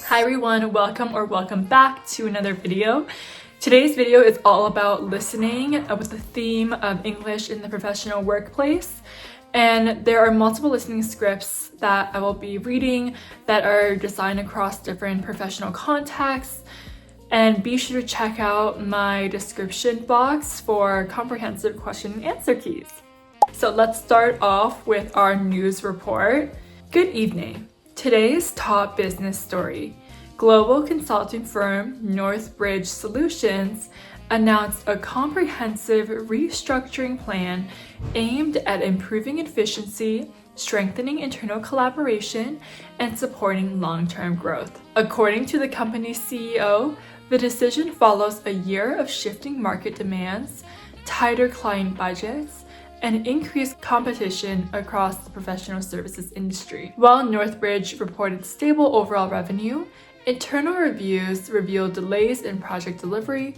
Hi everyone, welcome back to another video. Today's video is all about listening with the theme of English in the professional workplace. And there are multiple listening scripts that I will be reading that are designed across different professional contexts. And be sure to check out my description box for comprehensive question and answer keys. So let's start off with our news report. Good evening. Today's top business story. Global consulting firm Northbridge Solutions announced a comprehensive restructuring plan aimed at improving efficiency, strengthening internal collaboration, and supporting long-term growth. According to the company's CEO, the decision follows a year of shifting market demands, tighter client budgets, and increased competition across the professional services industry. While Northbridge reported stable overall revenue, internal reviews revealed delays in project delivery,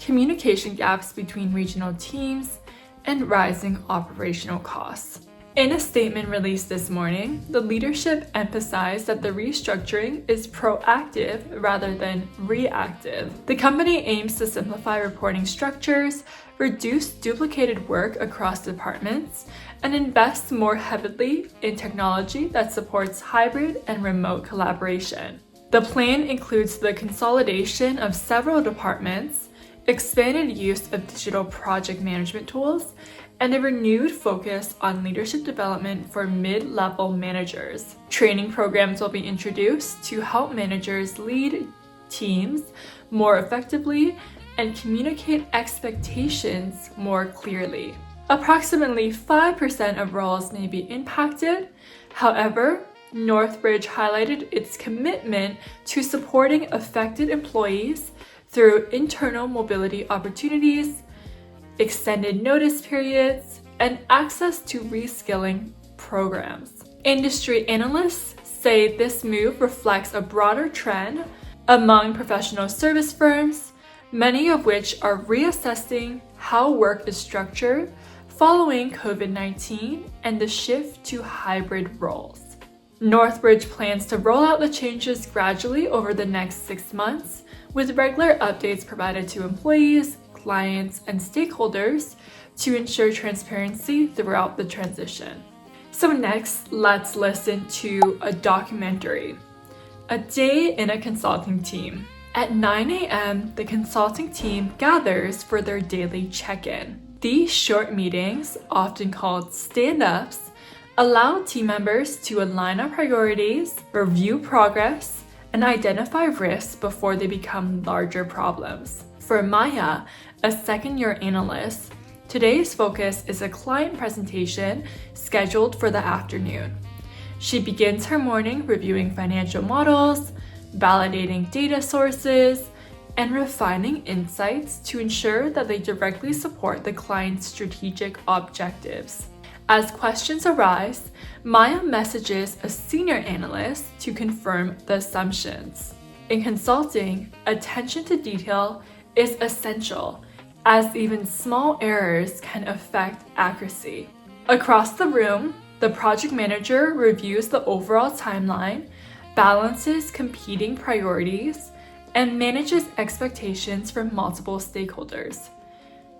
communication gaps between regional teams, and rising operational costs. In a statement released this morning, the leadership emphasized that the restructuring is proactive rather than reactive. The company aims to simplify reporting structures, reduce duplicated work across departments, and invest more heavily in technology that supports hybrid and remote collaboration. The plan includes the consolidation of several departments, expanded use of digital project management tools, and a renewed focus on leadership development for mid-level managers. Training programs will be introduced to help managers lead teams more effectively and communicate expectations more clearly. Approximately 5% of roles may be impacted. However, Northbridge highlighted its commitment to supporting affected employees through internal mobility opportunities, extended notice periods, and access to reskilling programs. Industry analysts say this move reflects a broader trend among professional service firms, many of which are reassessing how work is structured following COVID-19 and the shift to hybrid roles. Northbridge plans to roll out the changes gradually over the next 6 months, with regular updates provided to employees, clients, and stakeholders to ensure transparency throughout the transition. So next, let's listen to a documentary, A Day in a Consulting Team. At 9 a.m., the consulting team gathers for their daily check-in. These short meetings, often called stand-ups, allow team members to align on priorities, review progress, and identify risks before they become larger problems. For Maya, a second-year analyst, today's focus is a client presentation scheduled for the afternoon. She begins her morning reviewing financial models, validating data sources, and refining insights to ensure that they directly support the client's strategic objectives. As questions arise, Maya messages a senior analyst to confirm the assumptions. In consulting, attention to detail is essential, as even small errors can affect accuracy. Across the room, the project manager reviews the overall timeline, balances competing priorities, and manages expectations from multiple stakeholders.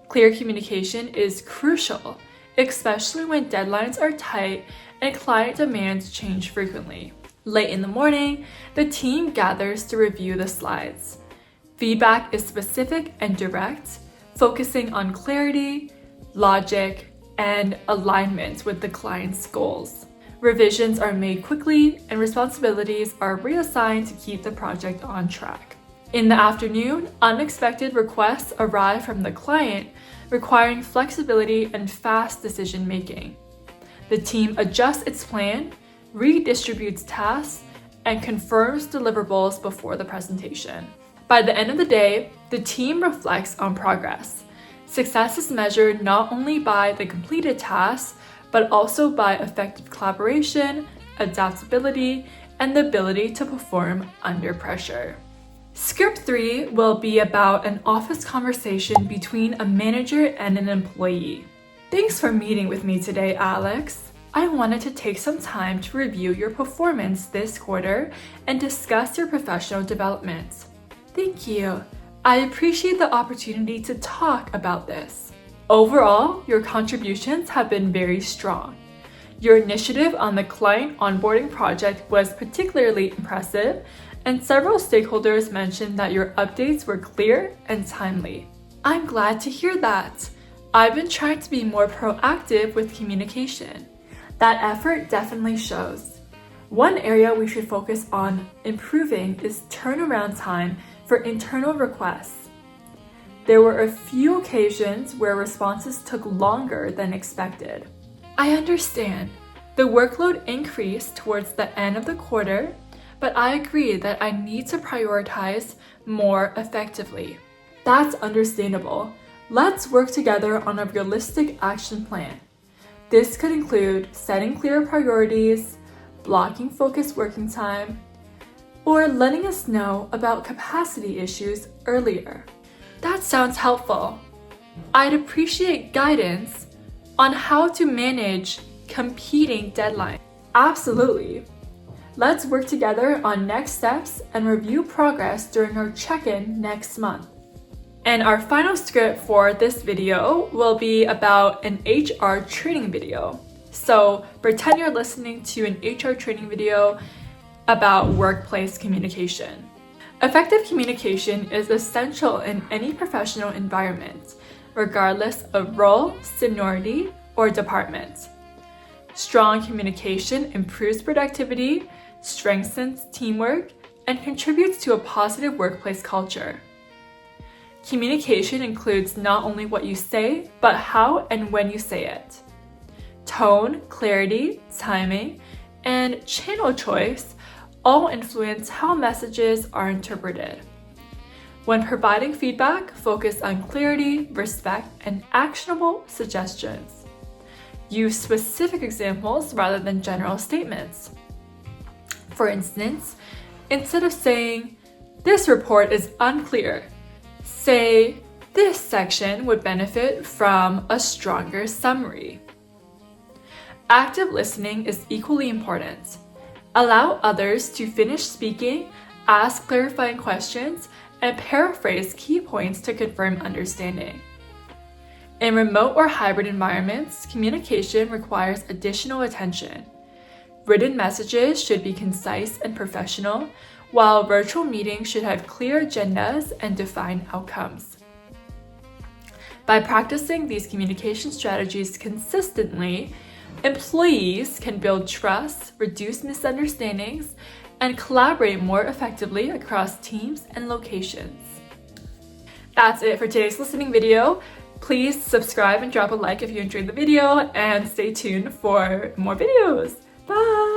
Clear communication is crucial, especially when deadlines are tight and client demands change frequently. Late in the morning, the team gathers to review the slides. Feedback is specific and direct, focusing on clarity, logic, and alignment with the client's goals. Revisions are made quickly, and responsibilities are reassigned to keep the project on track. In the afternoon, unexpected requests arrive from the client, requiring flexibility and fast decision-making. The team adjusts its plan, redistributes tasks, and confirms deliverables before the presentation. By the end of the day, the team reflects on progress. Success is measured not only by the completed tasks, but also by effective collaboration, adaptability, and the ability to perform under pressure. Script 3 will be about an office conversation between a manager and an employee. Thanks for meeting with me today, Alex. I wanted to take some time to review your performance this quarter and discuss your professional development. Thank you. I appreciate the opportunity to talk about this. Overall, your contributions have been very strong. Your initiative on the client onboarding project was particularly impressive, and several stakeholders mentioned that your updates were clear and timely. I'm glad to hear that. I've been trying to be more proactive with communication. That effort definitely shows. One area we should focus on improving is turnaround time for internal requests. There were a few occasions where responses took longer than expected. I understand. The workload increased towards the end of the quarter, but I agree that I need to prioritize more effectively. That's understandable. Let's work together on a realistic action plan. This could include setting clear priorities, blocking focused working time, or letting us know about capacity issues earlier. That sounds helpful. I'd appreciate guidance on how to manage competing deadlines. Absolutely. Let's work together on next steps and review progress during our check-in next month. And our final script for this video will be about an HR training video. So pretend you're listening to an HR training video about workplace communication. Effective communication is essential in any professional environment, regardless of role, seniority, or department. Strong communication improves productivity, strengthens teamwork, and contributes to a positive workplace culture. Communication includes not only what you say, but how and when you say it. Tone, clarity, timing, and channel choice all influence how messages are interpreted. When providing feedback, focus on clarity, respect, and actionable suggestions. Use specific examples rather than general statements. For instance, instead of saying, "This report is unclear," say, "This section would benefit from a stronger summary." Active listening is equally important. Allow others to finish speaking, ask clarifying questions, and paraphrase key points to confirm understanding. In remote or hybrid environments, communication requires additional attention. Written messages should be concise and professional, while virtual meetings should have clear agendas and defined outcomes. By practicing these communication strategies consistently, employees can build trust, reduce misunderstandings, and collaborate more effectively across teams and locations. That's it for today's listening video. Please subscribe and drop a like if you enjoyed the video, and stay tuned for more videos. Bye!